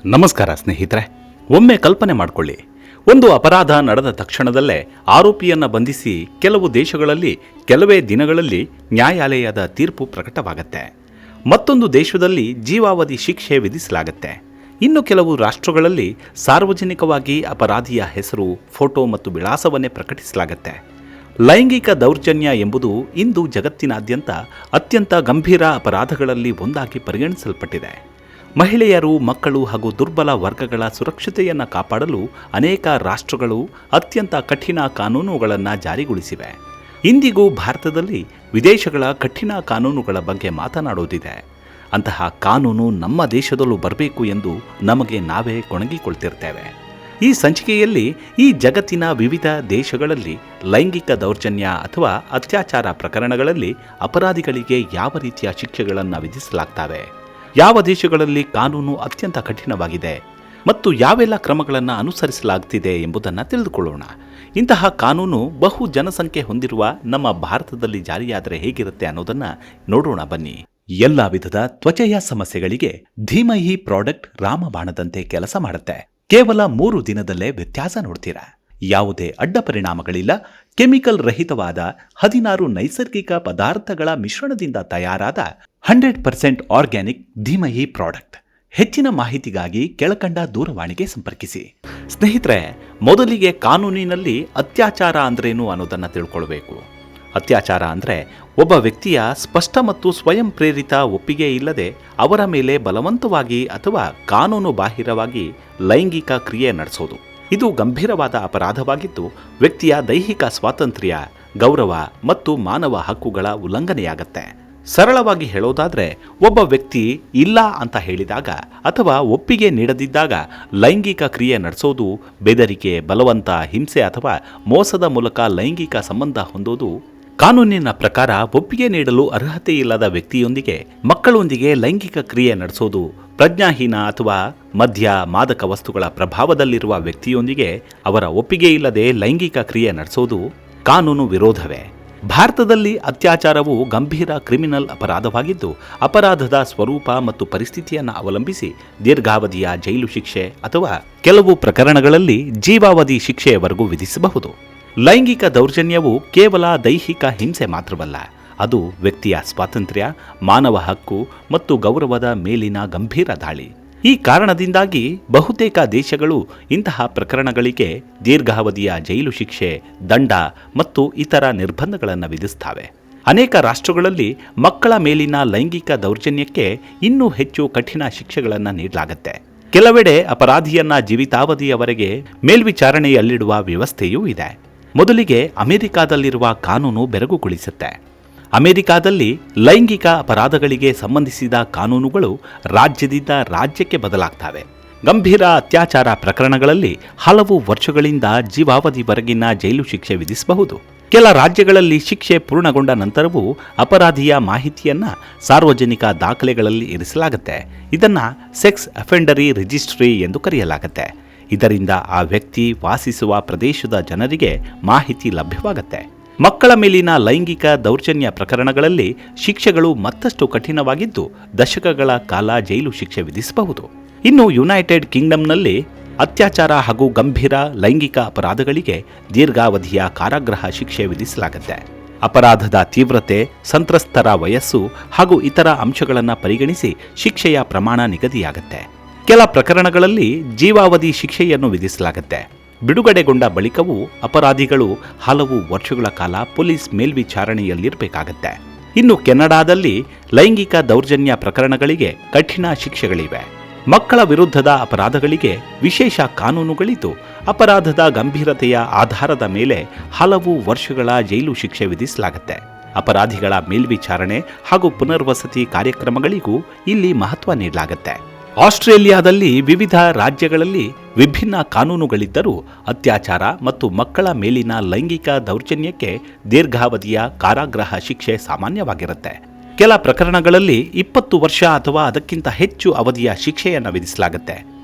ನಮಸ್ಕಾರ ಸ್ನೇಹಿತರೆ. ಒಮ್ಮೆ ಕಲ್ಪನೆ ಮಾಡಿಕೊಳ್ಳಿ, ಒಂದು ಅಪರಾಧ ನಡೆದ ತಕ್ಷಣದಲ್ಲೇ ಆರೋಪಿಯನ್ನು ಬಂಧಿಸಿ ಕೆಲವು ದೇಶಗಳಲ್ಲಿ ಕೆಲವೇ ದಿನಗಳಲ್ಲಿ ನ್ಯಾಯಾಲಯದ ತೀರ್ಪು ಪ್ರಕಟವಾಗುತ್ತೆ. ಮತ್ತೊಂದು ದೇಶದಲ್ಲಿ ಜೀವಾವಧಿ ಶಿಕ್ಷೆ ವಿಧಿಸಲಾಗುತ್ತೆ. ಇನ್ನು ಕೆಲವು ರಾಷ್ಟ್ರಗಳಲ್ಲಿ ಸಾರ್ವಜನಿಕವಾಗಿ ಅಪರಾಧಿಯ ಹೆಸರು, ಫೋಟೋ ಮತ್ತು ವಿಳಾಸವನ್ನೇ ಪ್ರಕಟಿಸಲಾಗುತ್ತೆ. ಲೈಂಗಿಕ ದೌರ್ಜನ್ಯ ಎಂಬುದು ಇಂದು ಜಗತ್ತಿನಾದ್ಯಂತ ಅತ್ಯಂತ ಗಂಭೀರ ಅಪರಾಧಗಳಲ್ಲಿ ಒಂದಾಗಿ ಪರಿಗಣಿಸಲ್ಪಟ್ಟಿದೆ. ಮಹಿಳೆಯರು, ಮಕ್ಕಳು ಹಾಗೂ ದುರ್ಬಲ ವರ್ಗಗಳ ಸುರಕ್ಷತೆಯನ್ನು ಕಾಪಾಡಲು ಅನೇಕ ರಾಷ್ಟ್ರಗಳು ಅತ್ಯಂತ ಕಠಿಣ ಕಾನೂನುಗಳನ್ನು ಜಾರಿಗೊಳಿಸಿವೆ. ಇಂದಿಗೂ ಭಾರತದಲ್ಲಿ ವಿದೇಶಗಳ ಕಠಿಣ ಕಾನೂನುಗಳ ಬಗ್ಗೆ ಮಾತನಾಡೋದಿದೆ. ಅಂತಹ ಕಾನೂನು ನಮ್ಮ ದೇಶದಲ್ಲೂ ಬರಬೇಕು ಎಂದು ನಮಗೆ ನಾವೇ ಕೊಣಗಿಕೊಳ್ತಿರ್ತೇವೆ. ಈ ಸಂಚಿಕೆಯಲ್ಲಿ ಈ ಜಗತ್ತಿನ ವಿವಿಧ ದೇಶಗಳಲ್ಲಿ ಲೈಂಗಿಕ ದೌರ್ಜನ್ಯ ಅಥವಾ ಅತ್ಯಾಚಾರ ಪ್ರಕರಣಗಳಲ್ಲಿ ಅಪರಾಧಿಗಳಿಗೆ ಯಾವ ರೀತಿಯ ಶಿಕ್ಷೆಗಳನ್ನು ವಿಧಿಸಲಾಗ್ತವೆ, ಯಾವ ದೇಶಗಳಲ್ಲಿ ಕಾನೂನು ಅತ್ಯಂತ ಕಠಿಣವಾಗಿದೆ ಮತ್ತು ಯಾವೆಲ್ಲ ಕ್ರಮಗಳನ್ನು ಅನುಸರಿಸಲಾಗುತ್ತಿದೆ ಎಂಬುದನ್ನು ತಿಳಿದುಕೊಳ್ಳೋಣ. ಇಂತಹ ಕಾನೂನು ಬಹು ಜನಸಂಖ್ಯೆ ಹೊಂದಿರುವ ನಮ್ಮ ಭಾರತದಲ್ಲಿ ಜಾರಿಯಾದರೆ ಹೇಗಿರುತ್ತೆ ಅನ್ನೋದನ್ನು ನೋಡೋಣ ಬನ್ನಿ. ಎಲ್ಲ ವಿಧದ ತ್ವಚೆಯ ಸಮಸ್ಯೆಗಳಿಗೆ ಧೀಮಹಿ ಪ್ರಾಡಕ್ಟ್ ರಾಮಬಾಣದಂತೆ ಕೆಲಸ ಮಾಡುತ್ತೆ. ಕೇವಲ 3 ದಿನದಲ್ಲೇ ವ್ಯತ್ಯಾಸ ನೋಡ್ತೀರಾ. ಯಾವುದೇ ಅಡ್ಡ ಪರಿಣಾಮಗಳಿಲ್ಲ. ಕೆಮಿಕಲ್ ರಹಿತವಾದ 16 ನೈಸರ್ಗಿಕ ಪದಾರ್ಥಗಳ ಮಿಶ್ರಣದಿಂದ ತಯಾರಾದ 100% ಆರ್ಗ್ಯಾನಿಕ್ ಧೀಮಹಿ ಪ್ರಾಡಕ್ಟ್. ಹೆಚ್ಚಿನ ಮಾಹಿತಿಗಾಗಿ ಕೆಳಕಂಡ ದೂರವಾಣಿಗೆ ಸಂಪರ್ಕಿಸಿ. ಸ್ನೇಹಿತರೆ, ಮೊದಲಿಗೆ ಕಾನೂನಿನಲ್ಲಿ ಅತ್ಯಾಚಾರ ಅಂದ್ರೇನು ಅನ್ನೋದನ್ನು ತಿಳ್ಕೊಳ್ಬೇಕು. ಅತ್ಯಾಚಾರ ಅಂದರೆ ಒಬ್ಬ ವ್ಯಕ್ತಿಯ ಸ್ಪಷ್ಟ ಮತ್ತು ಸ್ವಯಂ ಪ್ರೇರಿತ ಒಪ್ಪಿಗೆ ಇಲ್ಲದೆ ಅವರ ಮೇಲೆ ಬಲವಂತವಾಗಿ ಅಥವಾ ಕಾನೂನು ಬಾಹಿರವಾಗಿ ಲೈಂಗಿಕ ಕ್ರಿಯೆ ನಡೆಸೋದು. ಇದು ಗಂಭೀರವಾದ ಅಪರಾಧವಾಗಿದ್ದು ವ್ಯಕ್ತಿಯ ದೈಹಿಕ ಸ್ವಾತಂತ್ರ್ಯ, ಗೌರವ ಮತ್ತು ಮಾನವ ಹಕ್ಕುಗಳ ಉಲ್ಲಂಘನೆಯಾಗತ್ತೆ. ಸರಳವಾಗಿ ಹೇಳೋದಾದರೆ, ಒಬ್ಬ ವ್ಯಕ್ತಿ ಇಲ್ಲ ಅಂತ ಹೇಳಿದಾಗ ಅಥವಾ ಒಪ್ಪಿಗೆ ನೀಡದಿದ್ದಾಗ ಲೈಂಗಿಕ ಕ್ರಿಯೆ ನಡೆಸೋದು, ಬೆದರಿಕೆ, ಬಲವಂತ, ಹಿಂಸೆ ಅಥವಾ ಮೋಸದ ಮೂಲಕ ಲೈಂಗಿಕ ಸಂಬಂಧ ಹೊಂದೋದು. ಕಾನೂನಿನ ಪ್ರಕಾರ ಒಪ್ಪಿಗೆ ನೀಡಲು ಅರ್ಹತೆ ಇಲ್ಲದ ವ್ಯಕ್ತಿಯೊಂದಿಗೆ, ಮಕ್ಕಳೊಂದಿಗೆ ಲೈಂಗಿಕ ಕ್ರಿಯೆ ನಡೆಸೋದು, ಪ್ರಜ್ಞಾಹೀನ ಅಥವಾ ಮದ್ಯ, ಮಾದಕ ವಸ್ತುಗಳ ಪ್ರಭಾವದಲ್ಲಿರುವ ವ್ಯಕ್ತಿಯೊಂದಿಗೆ ಅವರ ಒಪ್ಪಿಗೆ ಇಲ್ಲದೆ ಲೈಂಗಿಕ ಕ್ರಿಯೆ ನಡೆಸೋದು ಕಾನೂನು ವಿರೋಧವೇ. ಭಾರತದಲ್ಲಿ ಅತ್ಯಾಚಾರವು ಗಂಭೀರ ಕ್ರಿಮಿನಲ್ ಅಪರಾಧವಾಗಿದ್ದು ಅಪರಾಧದ ಸ್ವರೂಪ ಮತ್ತು ಪರಿಸ್ಥಿತಿಯನ್ನು ಅವಲಂಬಿಸಿ ದೀರ್ಘಾವಧಿಯ ಜೈಲು ಶಿಕ್ಷೆ ಅಥವಾ ಕೆಲವು ಪ್ರಕರಣಗಳಲ್ಲಿ ಜೀವಾವಧಿ ಶಿಕ್ಷೆಯವರೆಗೂ ವಿಧಿಸಬಹುದು. ಲೈಂಗಿಕ ದೌರ್ಜನ್ಯವು ಕೇವಲ ದೈಹಿಕ ಹಿಂಸೆ ಮಾತ್ರವಲ್ಲ, ಅದು ವ್ಯಕ್ತಿಯ ಸ್ವಾತಂತ್ರ್ಯ, ಮಾನವ ಹಕ್ಕು ಮತ್ತು ಗೌರವದ ಮೇಲಿನ ಗಂಭೀರ ದಾಳಿ. ಈ ಕಾರಣದಿಂದಾಗಿ ಬಹುತೇಕ ದೇಶಗಳು ಇಂತಹ ಪ್ರಕರಣಗಳಿಗೆ ದೀರ್ಘಾವಧಿಯ ಜೈಲು ಶಿಕ್ಷೆ, ದಂಡ ಮತ್ತು ಇತರ ನಿರ್ಬಂಧಗಳನ್ನು ವಿಧಿಸುತ್ತವೆ. ಅನೇಕ ರಾಷ್ಟ್ರಗಳಲ್ಲಿ ಮಕ್ಕಳ ಮೇಲಿನ ಲೈಂಗಿಕ ದೌರ್ಜನ್ಯಕ್ಕೆ ಇನ್ನೂ ಹೆಚ್ಚು ಕಠಿಣ ಶಿಕ್ಷೆಗಳನ್ನು ನೀಡಲಾಗುತ್ತೆ. ಕೆಲವೆಡೆ ಅಪರಾಧಿಯನ್ನ ಜೀವಿತಾವಧಿಯವರೆಗೆ ಮೇಲ್ವಿಚಾರಣೆಯಲ್ಲಿಡುವ ವ್ಯವಸ್ಥೆಯೂ ಇದೆ. ಮೊದಲಿಗೆ ಅಮೆರಿಕಾದಲ್ಲಿರುವ ಕಾನೂನು ಬೆರಗುಗೊಳಿಸುತ್ತೆ. ಅಮೆರಿಕಾದಲ್ಲಿ ಲೈಂಗಿಕ ಅಪರಾಧಗಳಿಗೆ ಸಂಬಂಧಿಸಿದ ಕಾನೂನುಗಳು ರಾಜ್ಯದಿಂದ ರಾಜ್ಯಕ್ಕೆ ಬದಲಾಗ್ತವೆ. ಗಂಭೀರ ಅತ್ಯಾಚಾರ ಪ್ರಕರಣಗಳಲ್ಲಿ ಹಲವು ವರ್ಷಗಳಿಂದ ಜೀವಾವಧಿವರೆಗಿನ ಜೈಲು ಶಿಕ್ಷೆ ವಿಧಿಸಬಹುದು. ಕೆಲ ರಾಜ್ಯಗಳಲ್ಲಿ ಶಿಕ್ಷೆ ಪೂರ್ಣಗೊಂಡ ನಂತರವೂ ಅಪರಾಧಿಯ ಮಾಹಿತಿಯನ್ನು ಸಾರ್ವಜನಿಕ ದಾಖಲೆಗಳಲ್ಲಿ ಇರಿಸಲಾಗುತ್ತೆ. ಇದನ್ನು ಸೆಕ್ಸ್ ಅಫೆಂಡರಿ ರಿಜಿಸ್ಟ್ರಿ ಎಂದು ಕರೆಯಲಾಗುತ್ತೆ. ಇದರಿಂದ ಆ ವ್ಯಕ್ತಿ ವಾಸಿಸುವ ಪ್ರದೇಶದ ಜನರಿಗೆ ಮಾಹಿತಿ ಲಭ್ಯವಾಗುತ್ತೆ. ಮಕ್ಕಳ ಮೇಲಿನ ಲೈಂಗಿಕ ದೌರ್ಜನ್ಯ ಪ್ರಕರಣಗಳಲ್ಲಿ ಶಿಕ್ಷೆಗಳು ಮತ್ತಷ್ಟು ಕಠಿಣವಾಗಿದ್ದು ದಶಕಗಳ ಕಾಲ ಜೈಲು ಶಿಕ್ಷೆ ವಿಧಿಸಬಹುದು. ಇನ್ನು ಯುನೈಟೆಡ್ ಕಿಂಗ್ಡಮ್ನಲ್ಲಿ ಅತ್ಯಾಚಾರ ಹಾಗೂ ಗಂಭೀರ ಲೈಂಗಿಕ ಅಪರಾಧಗಳಿಗೆ ದೀರ್ಘಾವಧಿಯ ಕಾರಾಗೃಹ ಶಿಕ್ಷೆ ವಿಧಿಸಲಾಗುತ್ತೆ. ಅಪರಾಧದ ತೀವ್ರತೆ, ಸಂತ್ರಸ್ತರ ವಯಸ್ಸು ಹಾಗೂ ಇತರ ಅಂಶಗಳನ್ನು ಪರಿಗಣಿಸಿ ಶಿಕ್ಷೆಯ ಪ್ರಮಾಣ ನಿಗದಿಯಾಗುತ್ತೆ. ಕೆಲ ಪ್ರಕರಣಗಳಲ್ಲಿ ಜೀವಾವಧಿ ಶಿಕ್ಷೆಯನ್ನು ವಿಧಿಸಲಾಗುತ್ತೆ. ಬಿಡುಗಡೆಗೊಂಡ ಬಳಿಕವೂ ಅಪರಾಧಿಗಳು ಹಲವು ವರ್ಷಗಳ ಕಾಲ ಪೊಲೀಸ್ ಮೇಲ್ವಿಚಾರಣೆಯಲ್ಲಿರಬೇಕಾಗತ್ತೆ. ಇನ್ನು ಕೆನಡಾದಲ್ಲಿ ಲೈಂಗಿಕ ದೌರ್ಜನ್ಯ ಪ್ರಕರಣಗಳಿಗೆ ಕಠಿಣ ಶಿಕ್ಷೆಗಳಿವೆ. ಮಕ್ಕಳ ವಿರುದ್ಧದ ಅಪರಾಧಗಳಿಗೆ ವಿಶೇಷ ಕಾನೂನುಗಳಿದ್ದು ಅಪರಾಧದ ಗಂಭೀರತೆಯ ಆಧಾರದ ಮೇಲೆ ಹಲವು ವರ್ಷಗಳ ಜೈಲು ಶಿಕ್ಷೆ ವಿಧಿಸಲಾಗುತ್ತೆ. ಅಪರಾಧಿಗಳ ಮೇಲ್ವಿಚಾರಣೆ ಹಾಗೂ ಪುನರ್ವಸತಿ ಕಾರ್ಯಕ್ರಮಗಳಿಗೂ ಇಲ್ಲಿ ಮಹತ್ವ ನೀಡಲಾಗುತ್ತೆ. ಆಸ್ಟ್ರೇಲಿಯಾದಲ್ಲಿ ವಿವಿಧ ರಾಜ್ಯಗಳಲ್ಲಿ ವಿಭಿನ್ನ ಕಾನೂನುಗಳಿದ್ದರೂ ಅತ್ಯಾಚಾರ ಮತ್ತು ಮಕ್ಕಳ ಮೇಲಿನ ಲೈಂಗಿಕ ದೌರ್ಜನ್ಯಕ್ಕೆ ದೀರ್ಘಾವಧಿಯ ಕಾರಾಗೃಹ ಶಿಕ್ಷೆ ಸಾಮಾನ್ಯವಾಗಿರುತ್ತೆ. ಕೆಲ ಪ್ರಕರಣಗಳಲ್ಲಿ 20 ವರ್ಷ ಅಥವಾ ಅದಕ್ಕಿಂತ ಹೆಚ್ಚು ಅವಧಿಯ ಶಿಕ್ಷೆಯನ್ನು ವಿಧಿಸಲಾಗುತ್ತೆ.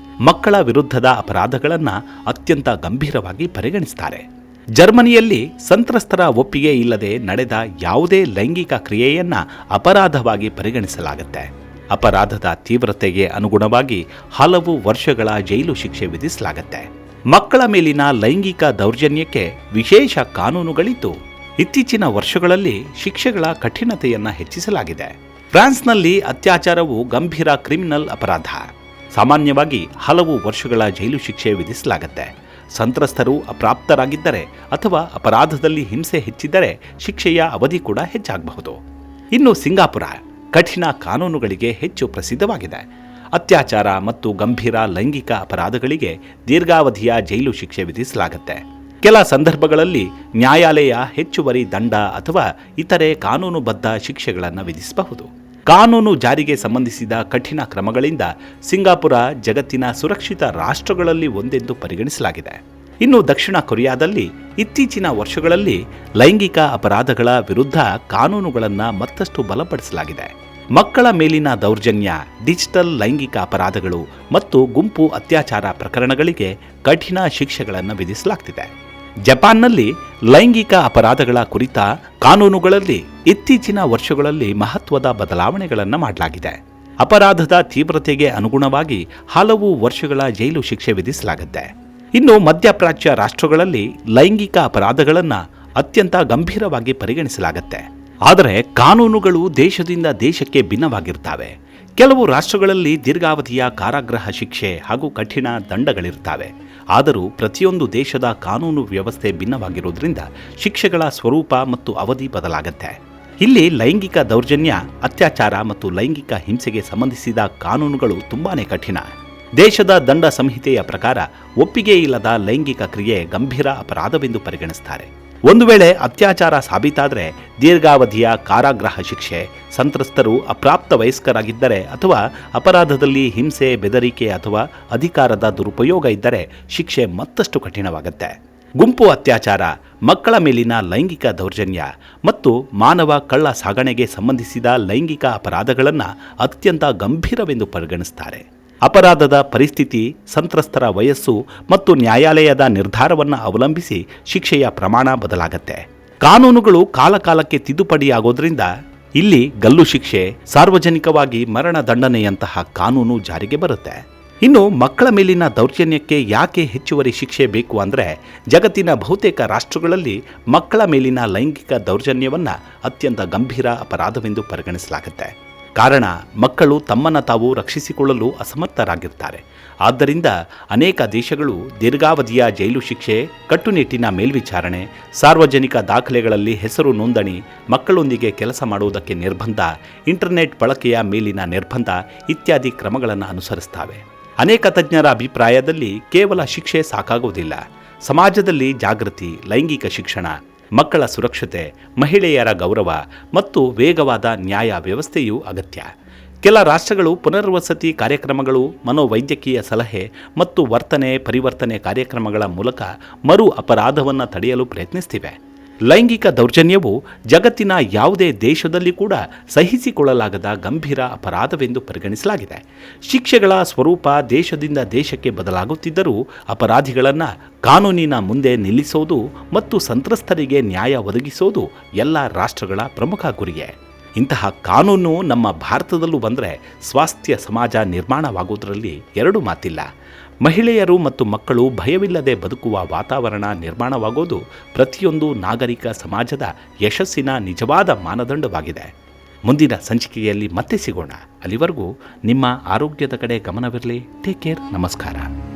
ಮಕ್ಕಳ ವಿರುದ್ಧದ ಅಪರಾಧಗಳನ್ನು ಅತ್ಯಂತ ಗಂಭೀರವಾಗಿ ಪರಿಗಣಿಸುತ್ತಾರೆ. ಜರ್ಮನಿಯಲ್ಲಿ ಸಂತ್ರಸ್ತರ ಒಪ್ಪಿಗೆ ಇಲ್ಲದೆ ನಡೆದ ಯಾವುದೇ ಲೈಂಗಿಕ ಕ್ರಿಯೆಯನ್ನು ಅಪರಾಧವಾಗಿ ಪರಿಗಣಿಸಲಾಗುತ್ತೆ. ಅಪರಾಧದ ತೀವ್ರತೆಗೆ ಅನುಗುಣವಾಗಿ ಹಲವು ವರ್ಷಗಳ ಜೈಲು ಶಿಕ್ಷೆ ವಿಧಿಸಲಾಗುತ್ತೆ. ಮಕ್ಕಳ ಮೇಲಿನ ಲೈಂಗಿಕ ದೌರ್ಜನ್ಯಕ್ಕೆ ವಿಶೇಷ ಕಾನೂನುಗಳಿದ್ದು ಇತ್ತೀಚಿನ ವರ್ಷಗಳಲ್ಲಿ ಶಿಕ್ಷೆಗಳ ಕಠಿಣತೆಯನ್ನು ಹೆಚ್ಚಿಸಲಾಗಿದೆ. ಫ್ರಾನ್ಸ್ನಲ್ಲಿ ಅತ್ಯಾಚಾರವು ಗಂಭೀರ ಕ್ರಿಮಿನಲ್ ಅಪರಾಧ. ಸಾಮಾನ್ಯವಾಗಿ ಹಲವು ವರ್ಷಗಳ ಜೈಲು ಶಿಕ್ಷೆ ವಿಧಿಸಲಾಗುತ್ತೆ. ಸಂತ್ರಸ್ತರು ಅಪ್ರಾಪ್ತರಾಗಿದ್ದರೆ ಅಥವಾ ಅಪರಾಧದಲ್ಲಿ ಹಿಂಸೆ ಹೆಚ್ಚಿದ್ದರೆ ಶಿಕ್ಷೆಯ ಅವಧಿ ಕೂಡ ಹೆಚ್ಚಾಗಬಹುದು. ಇನ್ನು ಸಿಂಗಾಪುರ ಕಠಿಣ ಕಾನೂನುಗಳಿಗೆ ಹೆಚ್ಚು ಪ್ರಸಿದ್ಧವಾಗಿದೆ. ಅತ್ಯಾಚಾರ ಮತ್ತು ಗಂಭೀರ ಲೈಂಗಿಕ ಅಪರಾಧಗಳಿಗೆ ದೀರ್ಘಾವಧಿಯ ಜೈಲು ಶಿಕ್ಷೆ ವಿಧಿಸಲಾಗುತ್ತೆ. ಕೆಲ ಸಂದರ್ಭಗಳಲ್ಲಿ ನ್ಯಾಯಾಲಯ ಹೆಚ್ಚುವರಿ ದಂಡ ಅಥವಾ ಇತರೆ ಕಾನೂನುಬದ್ಧ ಶಿಕ್ಷೆಗಳನ್ನು ವಿಧಿಸಬಹುದು. ಕಾನೂನು ಜಾರಿಗೆ ಸಂಬಂಧಿಸಿದ ಕಠಿಣ ಕ್ರಮಗಳಿಂದ ಸಿಂಗಾಪುರ ಜಗತ್ತಿನ ಸುರಕ್ಷಿತ ರಾಷ್ಟ್ರಗಳಲ್ಲಿ ಒಂದೆಂದು ಪರಿಗಣಿಸಲಾಗಿದೆ. ಇನ್ನು ದಕ್ಷಿಣ ಕೊರಿಯಾದಲ್ಲಿ ಇತ್ತೀಚಿನ ವರ್ಷಗಳಲ್ಲಿ ಲೈಂಗಿಕ ಅಪರಾಧಗಳ ವಿರುದ್ಧ ಕಾನೂನುಗಳನ್ನು ಮತ್ತಷ್ಟು ಬಲಪಡಿಸಲಾಗಿದೆ. ಮಕ್ಕಳ ಮೇಲಿನ ದೌರ್ಜನ್ಯ, ಡಿಜಿಟಲ್ ಲೈಂಗಿಕ ಅಪರಾಧಗಳು ಮತ್ತು ಗುಂಪು ಅತ್ಯಾಚಾರ ಪ್ರಕರಣಗಳಿಗೆ ಕಠಿಣ ಶಿಕ್ಷೆಗಳನ್ನು ವಿಧಿಸಲಾಗುತ್ತಿದೆ. ಜಪಾನ್ನಲ್ಲಿ ಲೈಂಗಿಕ ಅಪರಾಧಗಳ ಕುರಿತ ಕಾನೂನುಗಳಲ್ಲಿ ಇತ್ತೀಚಿನ ವರ್ಷಗಳಲ್ಲಿ ಮಹತ್ವದ ಬದಲಾವಣೆಗಳನ್ನು ಮಾಡಲಾಗಿದೆ. ಅಪರಾಧದ ತೀವ್ರತೆಗೆ ಅನುಗುಣವಾಗಿ ಹಲವು ವರ್ಷಗಳ ಜೈಲು ಶಿಕ್ಷೆ ವಿಧಿಸಲಾಗುತ್ತೆ. ಇನ್ನು ಮಧ್ಯಪ್ರಾಚ್ಯ ರಾಷ್ಟ್ರಗಳಲ್ಲಿ ಲೈಂಗಿಕ ಅಪರಾಧಗಳನ್ನು ಅತ್ಯಂತ ಗಂಭೀರವಾಗಿ ಪರಿಗಣಿಸಲಾಗುತ್ತೆ. ಆದರೆ ಕಾನೂನುಗಳು ದೇಶದಿಂದ ದೇಶಕ್ಕೆ ಭಿನ್ನವಾಗಿರ್ತವೆ. ಕೆಲವು ರಾಷ್ಟ್ರಗಳಲ್ಲಿ ದೀರ್ಘಾವಧಿಯ ಕಾರಾಗೃಹ ಶಿಕ್ಷೆ ಹಾಗೂ ಕಠಿಣ ದಂಡಗಳಿರ್ತವೆ. ಆದರೂ ಪ್ರತಿಯೊಂದು ದೇಶದ ಕಾನೂನು ವ್ಯವಸ್ಥೆ ಭಿನ್ನವಾಗಿರುವುದರಿಂದ ಶಿಕ್ಷೆಗಳ ಸ್ವರೂಪ ಮತ್ತು ಅವಧಿ ಬದಲಾಗುತ್ತೆ. ಇಲ್ಲಿ ಲೈಂಗಿಕ ದೌರ್ಜನ್ಯ, ಅತ್ಯಾಚಾರ ಮತ್ತು ಲೈಂಗಿಕ ಹಿಂಸೆಗೆ ಸಂಬಂಧಿಸಿದ ಕಾನೂನುಗಳು ತುಂಬಾನೇ ಕಠಿಣ. ದೇಶದ ದಂಡ ಸಂಹಿತೆಯ ಪ್ರಕಾರ ಒಪ್ಪಿಗೆ ಇಲ್ಲದ ಲೈಂಗಿಕ ಕ್ರಿಯೆ ಗಂಭೀರ ಅಪರಾಧವೆಂದು ಪರಿಗಣಿಸುತ್ತಾರೆ. ಒಂದು ವೇಳೆ ಅತ್ಯಾಚಾರ ಸಾಬೀತಾದರೆ ದೀರ್ಘಾವಧಿಯ ಕಾರಾಗೃಹ ಶಿಕ್ಷೆ, ಸಂತ್ರಸ್ತರು ಅಪ್ರಾಪ್ತ ವಯಸ್ಕರಾಗಿದ್ದರೆ ಅಥವಾ ಅಪರಾಧದಲ್ಲಿ ಹಿಂಸೆ, ಬೆದರಿಕೆ ಅಥವಾ ಅಧಿಕಾರದ ದುರುಪಯೋಗ ಇದ್ದರೆ ಶಿಕ್ಷೆ ಮತ್ತಷ್ಟು ಕಠಿಣವಾಗುತ್ತೆ. ಗುಂಪು ಅತ್ಯಾಚಾರ, ಮಕ್ಕಳ ಮೇಲಿನ ಲೈಂಗಿಕ ದೌರ್ಜನ್ಯ ಮತ್ತು ಮಾನವ ಕಳ್ಳ ಸಾಗಣೆಗೆ ಸಂಬಂಧಿಸಿದ ಲೈಂಗಿಕ ಅಪರಾಧಗಳನ್ನು ಅತ್ಯಂತ ಗಂಭೀರವೆಂದು ಪರಿಗಣಿಸುತ್ತಾರೆ. ಅಪರಾಧದ ಪರಿಸ್ಥಿತಿ, ಸಂತ್ರಸ್ತರ ವಯಸ್ಸು ಮತ್ತು ನ್ಯಾಯಾಲಯದ ನಿರ್ಧಾರವನ್ನು ಅವಲಂಬಿಸಿ ಶಿಕ್ಷೆಯ ಪ್ರಮಾಣ ಬದಲಾಗುತ್ತೆ. ಕಾನೂನುಗಳು ಕಾಲಕಾಲಕ್ಕೆ ತಿದ್ದುಪಡಿಯಾಗೋದ್ರಿಂದ ಇಲ್ಲಿ ಗಲ್ಲು ಶಿಕ್ಷೆ, ಸಾರ್ವಜನಿಕವಾಗಿ ಮರಣ ದಂಡನೆಯಂತಹ ಕಾನೂನು ಜಾರಿಗೆ ಬರುತ್ತೆ. ಇನ್ನು ಮಕ್ಕಳ ಮೇಲಿನ ದೌರ್ಜನ್ಯಕ್ಕೆ ಯಾಕೆ ಹೆಚ್ಚುವರಿ ಶಿಕ್ಷೆ ಬೇಕು ಅಂದರೆ, ಜಗತ್ತಿನ ಬಹುತೇಕ ರಾಷ್ಟ್ರಗಳಲ್ಲಿ ಮಕ್ಕಳ ಮೇಲಿನ ಲೈಂಗಿಕ ದೌರ್ಜನ್ಯವನ್ನು ಅತ್ಯಂತ ಗಂಭೀರ ಅಪರಾಧವೆಂದು ಪರಿಗಣಿಸಲಾಗುತ್ತೆ. ಕಾರಣ, ಮಕ್ಕಳು ತಮ್ಮನ್ನು ತಾವು ರಕ್ಷಿಸಿಕೊಳ್ಳಲು ಅಸಮರ್ಥರಾಗಿರ್ತಾರೆ. ಆದ್ದರಿಂದ ಅನೇಕ ದೇಶಗಳು ದೀರ್ಘಾವಧಿಯ ಜೈಲು ಶಿಕ್ಷೆ, ಕಟ್ಟುನಿಟ್ಟಿನ ಮೇಲ್ವಿಚಾರಣೆ, ಸಾರ್ವಜನಿಕ ದಾಖಲೆಗಳಲ್ಲಿ ಹೆಸರು ನೋಂದಣಿ, ಮಕ್ಕಳೊಂದಿಗೆ ಕೆಲಸ ಮಾಡುವುದಕ್ಕೆ ನಿರ್ಬಂಧ, ಇಂಟರ್ನೆಟ್ ಬಳಕೆಯ ಮೇಲಿನ ನಿರ್ಬಂಧ ಇತ್ಯಾದಿ ಕ್ರಮಗಳನ್ನು ಅನುಸರಿಸುತ್ತವೆ. ಅನೇಕ ತಜ್ಞರ ಅಭಿಪ್ರಾಯದಲ್ಲಿ ಕೇವಲ ಶಿಕ್ಷೆ ಸಾಕಾಗುವುದಿಲ್ಲ. ಸಮಾಜದಲ್ಲಿ ಜಾಗೃತಿ, ಲೈಂಗಿಕ ಶಿಕ್ಷಣ, ಮಕ್ಕಳ ಸುರಕ್ಷತೆ, ಮಹಿಳೆಯರ ಗೌರವ ಮತ್ತು ವೇಗವಾದ ನ್ಯಾಯ ವ್ಯವಸ್ಥೆಯೂ ಅಗತ್ಯ. ಕೆಲ ರಾಷ್ಟ್ರಗಳು ಪುನರ್ವಸತಿ ಕಾರ್ಯಕ್ರಮಗಳು, ಮನೋವೈದ್ಯಕೀಯ ಸಲಹೆ ಮತ್ತು ವರ್ತನೆ ಪರಿವರ್ತನೆ ಕಾರ್ಯಕ್ರಮಗಳ ಮೂಲಕ ಮರು ಅಪರಾಧವನ್ನು ತಡೆಯಲು ಪ್ರಯತ್ನಿಸುತ್ತಿವೆ. ಲೈಂಗಿಕ ದೌರ್ಜನ್ಯವು ಜಗತ್ತಿನ ಯಾವುದೇ ದೇಶದಲ್ಲಿ ಕೂಡ ಸಹಿಸಿಕೊಳ್ಳಲಾಗದ ಗಂಭೀರ ಅಪರಾಧವೆಂದು ಪರಿಗಣಿಸಲಾಗಿದೆ. ಶಿಕ್ಷೆಗಳ ಸ್ವರೂಪ ದೇಶದಿಂದ ದೇಶಕ್ಕೆ ಬದಲಾಗುತ್ತಿದ್ದರೂ ಅಪರಾಧಿಗಳನ್ನು ಕಾನೂನಿನ ಮುಂದೆ ನಿಲ್ಲಿಸೋದು ಮತ್ತು ಸಂತ್ರಸ್ತರಿಗೆ ನ್ಯಾಯ ಒದಗಿಸೋದು ಎಲ್ಲ ರಾಷ್ಟ್ರಗಳ ಪ್ರಮುಖ ಗುರಿಯೇ. ಇಂತಹ ಕಾನೂನು ನಮ್ಮ ಭಾರತದಲ್ಲೂ ಬಂದರೆ ಸ್ವಾಸ್ಥ್ಯ ಸಮಾಜ ನಿರ್ಮಾಣವಾಗುವುದರಲ್ಲಿ ಎರಡು ಮಾತಿಲ್ಲ. ಮಹಿಳೆಯರು ಮತ್ತು ಮಕ್ಕಳು ಭಯವಿಲ್ಲದೆ ಬದುಕುವ ವಾತಾವರಣ ನಿರ್ಮಾಣವಾಗೋದು ಪ್ರತಿಯೊಂದು ನಾಗರಿಕ ಸಮಾಜದ ಯಶಸ್ಸಿನ ನಿಜವಾದ ಮಾನದಂಡವಾಗಿದೆ. ಮುಂದಿನ ಸಂಚಿಕೆಯಲ್ಲಿ ಮತ್ತೆ ಸಿಗೋಣ. ಅಲ್ಲಿವರೆಗೂ ನಿಮ್ಮ ಆರೋಗ್ಯದ ಕಡೆ ಗಮನವಿರಲಿ. Take care. ನಮಸ್ಕಾರ.